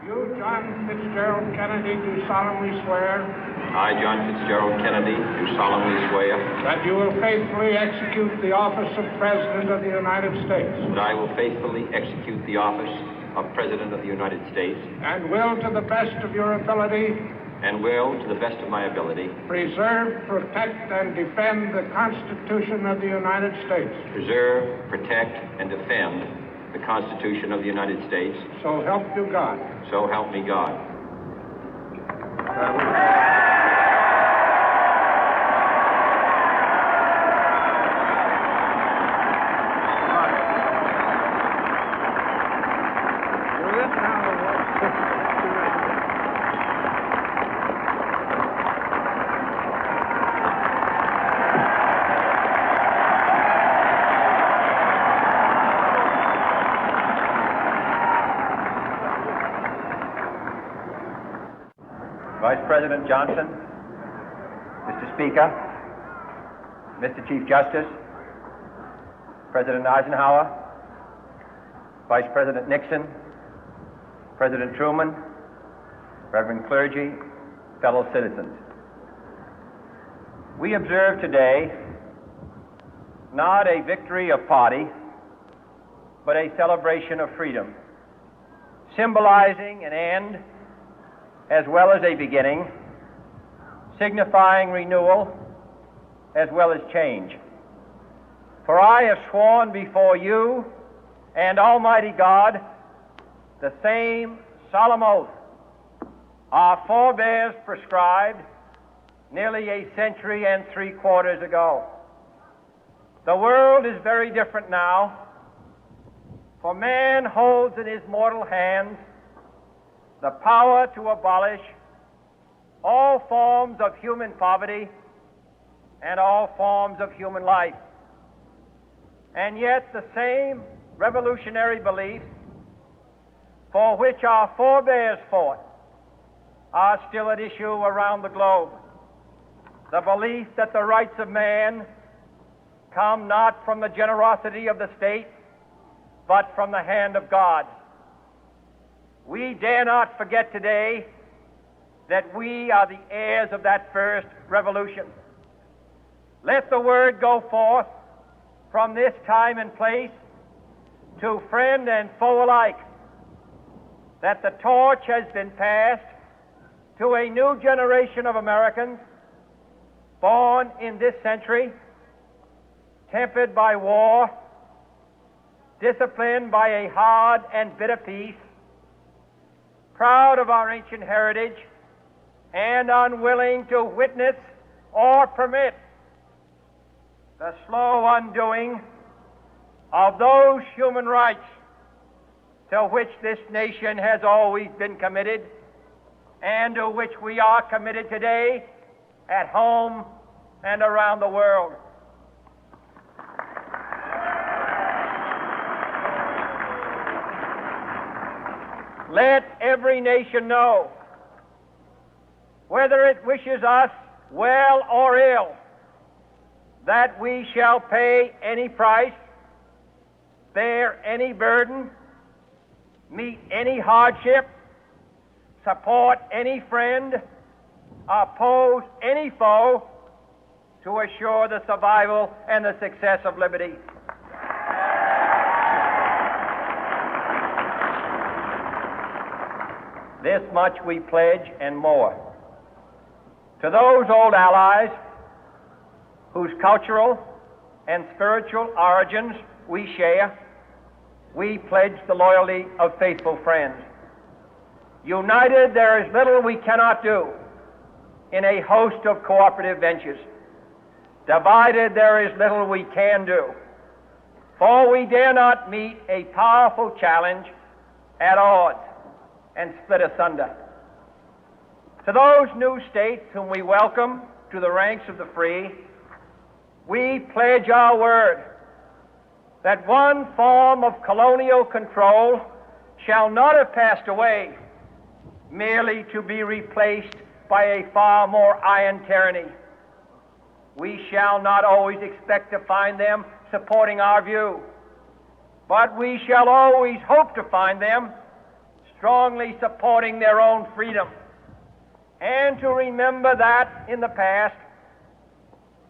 You, John Fitzgerald Kennedy, do solemnly swear. I, John Fitzgerald Kennedy, do solemnly swear. That you will faithfully execute the office of President of the United States. That I will faithfully execute the office of President of the United States. And will, to the best of your ability. And will, to the best of my ability. Preserve, protect, and defend the Constitution of the United States. Preserve, protect, and defend the Constitution of the United States. So help you God. So help me God. Vice President Johnson, Mr. Speaker, Mr. Chief Justice, President Eisenhower, Vice President Nixon, President Truman, Reverend clergy, fellow citizens. We observe today not a victory of party, but a celebration of freedom, symbolizing an end as well as a beginning, signifying renewal as well as change. For I have sworn before you and Almighty God the same solemn oath our forebears prescribed nearly a century and 3/4 ago. The world is very different now, for man holds in his mortal hands the power to abolish all forms of human poverty and all forms of human life. And yet the same revolutionary beliefs for which our forebears fought are still at issue around the globe. The belief that the rights of man come not from the generosity of the state, but from the hand of God. We dare not forget today that we are the heirs of that first revolution. Let the word go forth from this time and place to friend and foe alike that the torch has been passed to a new generation of Americans born in this century, tempered by war, disciplined by a hard and bitter peace, proud of our ancient heritage, and unwilling to witness or permit the slow undoing of those human rights to which this nation has always been committed and to which we are committed today at home and around the world. Let every nation know, whether it wishes us well or ill, that we shall pay any price, bear any burden, meet any hardship, support any friend, oppose any foe to assure the survival and the success of liberty. This much we pledge and more. To those old allies whose cultural and spiritual origins we share, we pledge the loyalty of faithful friends. United, there is little we cannot do in a host of cooperative ventures. Divided, there is little we can do, for we dare not meet a powerful challenge at odds and split asunder. To those new states whom we welcome to the ranks of the free, we pledge our word that one form of colonial control shall not have passed away, merely to be replaced by a far more iron tyranny. We shall not always expect to find them supporting our view, but we shall always hope to find them strongly supporting their own freedom, and to remember that in the past,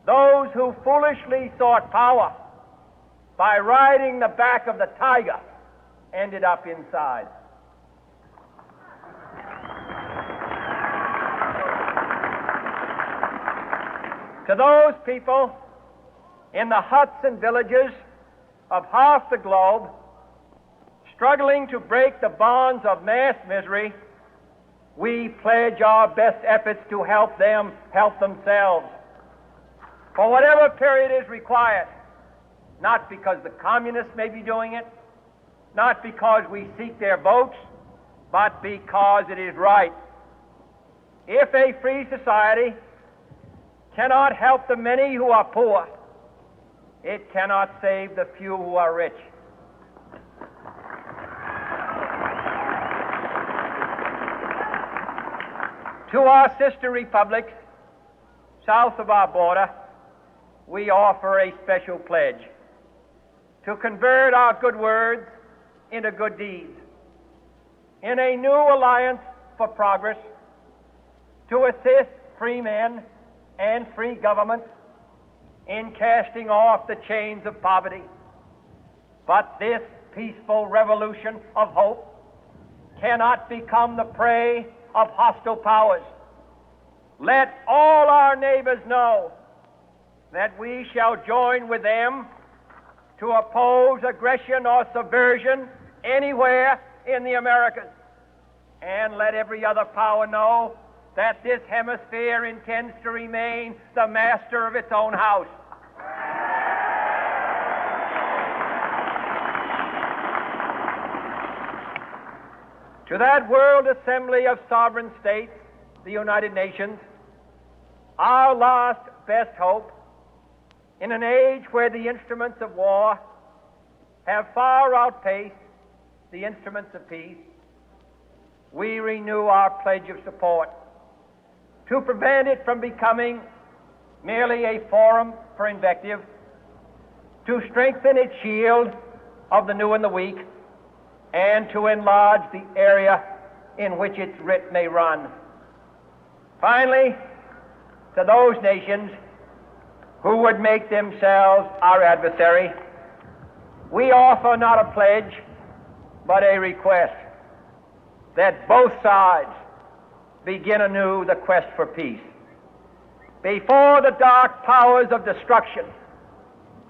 those who foolishly sought power by riding the back of the tiger ended up inside. To those people in the huts and villages of half the globe struggling to break the bonds of mass misery, we pledge our best efforts to help them help themselves for whatever period is required, not because the communists may be doing it, not because we seek their votes, but because it is right. If a free society cannot help the many who are poor, it cannot save the few who are rich. To our sister republics south of our border, we offer a special pledge to convert our good words into good deeds, in a new alliance for progress, to assist free men and free governments in casting off the chains of poverty. But this peaceful revolution of hope cannot become the prey of hostile powers. Let all our neighbors know that we shall join with them to oppose aggression or subversion anywhere in the Americas. And let every other power know that this hemisphere intends to remain the master of its own house. To that World Assembly of Sovereign States, the United Nations, our last best hope, in an age where the instruments of war have far outpaced the instruments of peace, we renew our pledge of support to prevent it from becoming merely a forum for invective, to strengthen its shield of the new and the weak, and to enlarge the area in which its writ may run. Finally, to those nations who would make themselves our adversary, we offer not a pledge, but a request that both sides begin anew the quest for peace. Before the dark powers of destruction,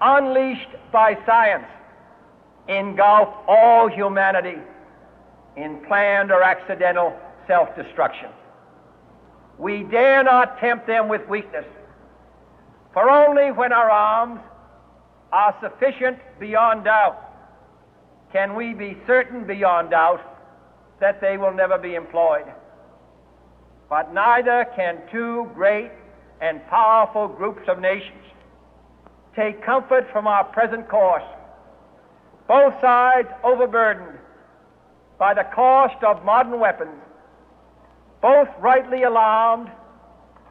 unleashed by science, engulf all humanity in planned or accidental self-destruction, we dare not tempt them with weakness, for only when our arms are sufficient beyond doubt can we be certain beyond doubt that they will never be employed. But neither can two great and powerful groups of nations take comfort from our present course, both sides overburdened by the cost of modern weapons, both rightly alarmed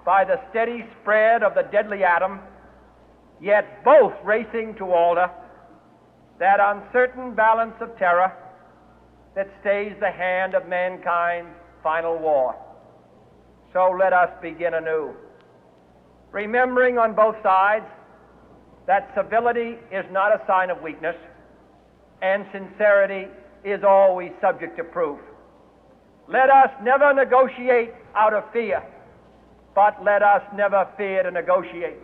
by the steady spread of the deadly atom, yet both racing to alter that uncertain balance of terror that stays the hand of mankind's final war. So let us begin anew, remembering on both sides that civility is not a sign of weakness, and sincerity is always subject to proof. Let us never negotiate out of fear, but let us never fear to negotiate.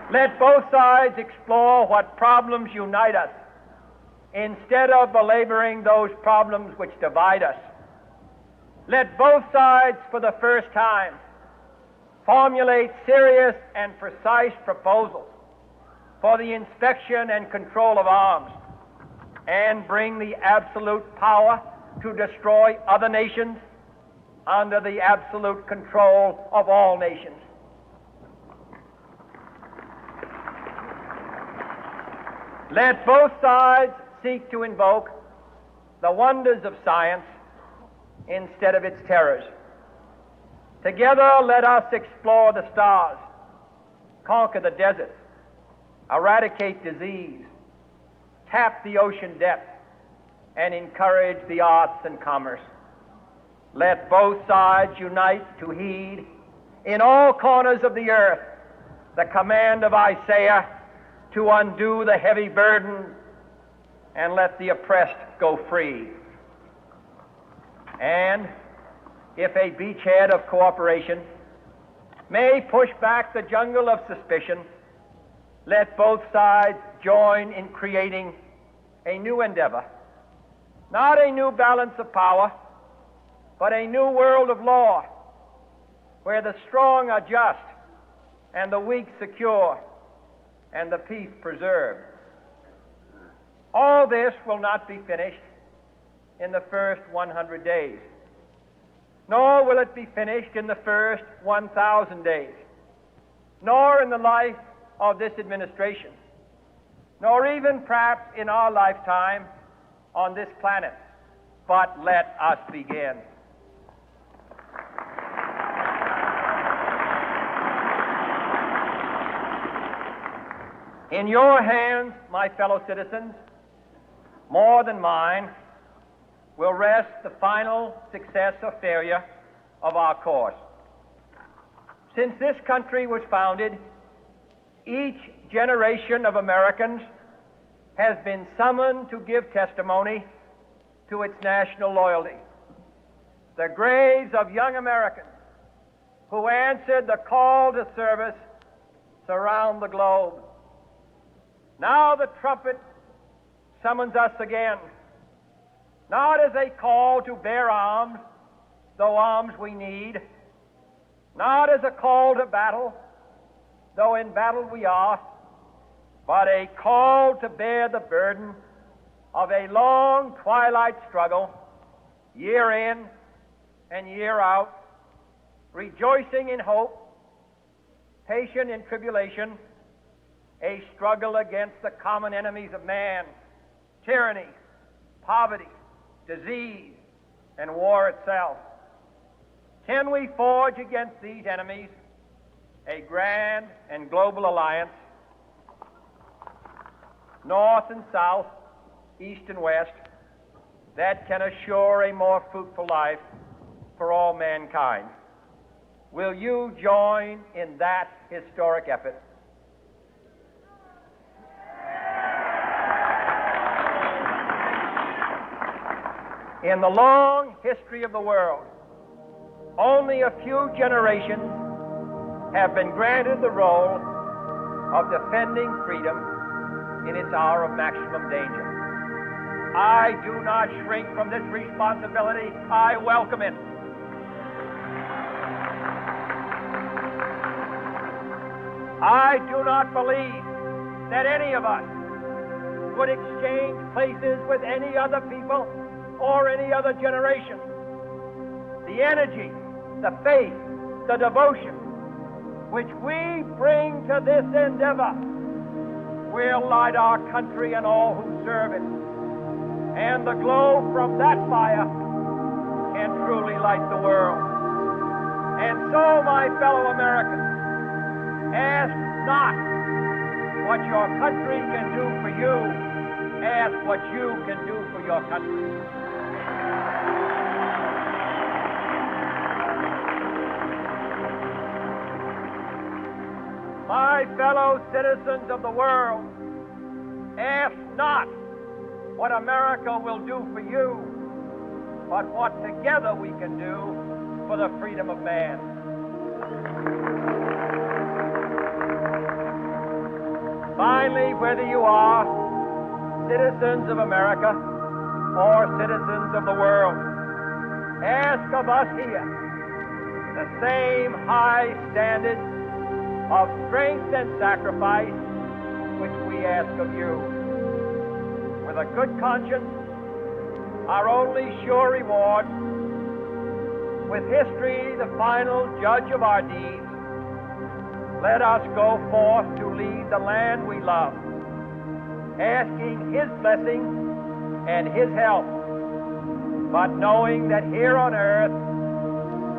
Let both sides explore what problems unite us, instead of belaboring those problems which divide us. Let both sides, for the first time, formulate serious and precise proposals for the inspection and control of arms, and bring the absolute power to destroy other nations under the absolute control of all nations. Let both sides seek to invoke the wonders of science instead of its terrors. Together, let us explore the stars, conquer the deserts, eradicate disease, tap the ocean depth, and encourage the arts and commerce. Let both sides unite to heed in all corners of the earth the command of Isaiah to undo the heavy burden and let the oppressed go free. And if a beachhead of cooperation may push back the jungle of suspicion, let both sides join in creating a new endeavor, not a new balance of power, but a new world of law, where the strong are just and the weak secure and the peace preserved. All this will not be finished in the first 100 days, nor will it be finished in the first 1,000 days, nor in the life of this administration, nor even perhaps in our lifetime on this planet. But let us begin. In your hands, my fellow citizens, more than mine, will rest the final success or failure of our course. Since this country was founded, each generation of Americans has been summoned to give testimony to its national loyalty. The graves of young Americans who answered the call to service surround the globe. Now the trumpet summons us again, not as a call to bear arms, though arms we need, not as a call to battle, though in battle we are, but a call to bear the burden of a long twilight struggle, year in and year out, rejoicing in hope, patient in tribulation, a struggle against the common enemies of man, tyranny, poverty, disease, and war itself. Can we forge against these enemies a grand and global alliance, north and south, east and west, that can assure a more fruitful life for all mankind? Will you join in that historic effort? In the long history of the world, only a few generations have been granted the role of defending freedom in its hour of maximum danger. I do not shrink from this responsibility. I welcome it. I do not believe that any of us would exchange places with any other people or any other generation. The energy, the faith, the devotion which we bring to this endeavor will light our country and all who serve it. And the glow from that fire can truly light the world. And so, my fellow Americans, ask not what your country can do for you, ask what you can do for your country. My fellow citizens of the world, ask not what America will do for you, but what together we can do for the freedom of man. Finally, whether you are citizens of America or citizens of the world, ask of us here the same high standard of strength and sacrifice which we ask of you. With a good conscience, our only sure reward, with history the final judge of our deeds, let us go forth to lead the land we love, asking His blessing and His help, but knowing that here on earth,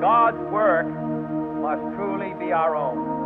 God's work must truly be our own.